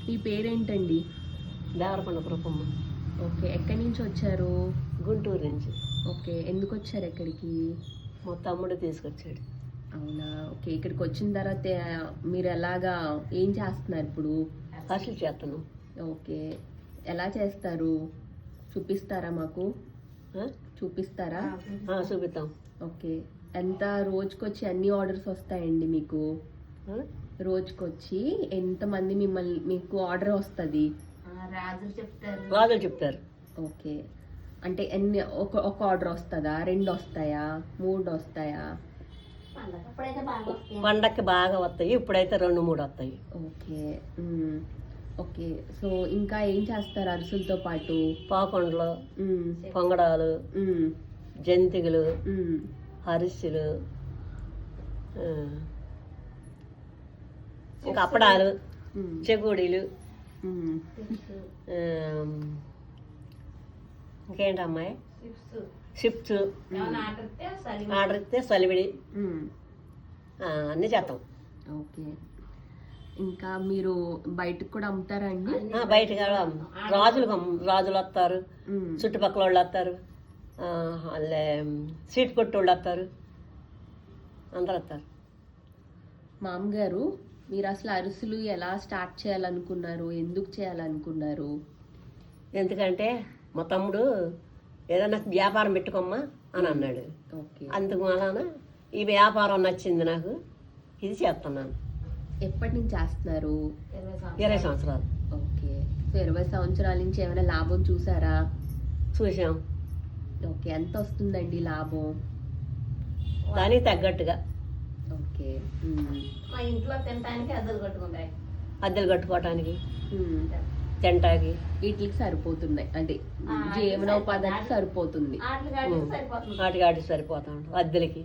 మీ పేరేంటండి? దేవరకొండ కృపమ్మ. ఓకే, ఎక్కడి నుంచి వచ్చారు? గుంటూరు నుంచి. ఓకే, ఎందుకు వచ్చారు ఎక్కడికి? మా తమ్ముడు తీసుకొచ్చాడు. అవునా, ఓకే. ఇక్కడికి వచ్చిన తర్వాత మీరు ఎలాగా ఏం చేస్తున్నారు ఇప్పుడు? అసలు చేస్తున్నాం. ఓకే, ఎలా చేస్తారు చూపిస్తారా మాకు? చూపిస్తారా? చూపిస్తాం. ఓకే, ఎంత రోజుకొచ్చి అన్ని ఆర్డర్స్ వస్తాయండి మీకు? రోజుకొచ్చి ఎంతమంది మీకు ఆర్డర్ వస్తుంది? రాజులు చెప్తారు. ఓకే, అంటే ఎన్ని ఒక ఆర్డర్ వస్తుందా, 2 వస్తాయా, 3 వస్తాయా? పండక్కి బాగా వస్తాయి, ఇప్పుడైతే 2-3 వస్తాయి. ఓకే. ఓకే, సో ఇంకా ఏం చేస్తారు అరిసెలతో పాటు? పాకుండలు, పొంగడాలు, జంతికలు, అరిసెలు, ఇంకా అప్పడాలు, చెగోడీలు, ఇంకేంటమ్మాయి చిప్స్, ఆర్డర్ ఇస్తే సలివిడి అన్నీ చేస్తాం. ఓకే, ఇంకా మీరు బయటకు కూడా అమ్ముతారా అండి? బయట రాజులు వస్తారు, చుట్టుపక్కల వాళ్ళు వస్తారు, వాళ్ళే సీట్ కొట్టు వాళ్ళు వస్తారు, అందరు వస్తారు. మామగారు, మీరు అసలు అరిసెలు ఎలా స్టార్ట్ చేయాలనుకున్నారు, ఎందుకు చేయాలనుకున్నారు? ఎందుకంటే మా తమ్ముడు ఏదైనా వ్యాపారం పెట్టుకోమ్మా అని అన్నాడు. అందుకు వలన ఈ వ్యాపారం నచ్చింది నాకు, ఇది చేస్తున్నాను. ఎప్పటి నుంచి చేస్తున్నారు? 20 సంవత్సరాలు. ఓకే, సో 20 సంవత్సరాల నుంచి ఏమైనా లాభం చూసారా? చూసాం. ఓకే, ఎంత వస్తుందండి లాభం? దానికి తగ్గట్టుగా. ఓకే, మా ఇంట్లో తినడానికి అద్దెలు కట్టుకోవటానికి, తింటాకి, వీటికి సరిపోతున్నాయి, అంటే జీవనోపాధికి సరిపోతుంది. వాటికి సరిపోతా ఉంటాం అద్దెలకి.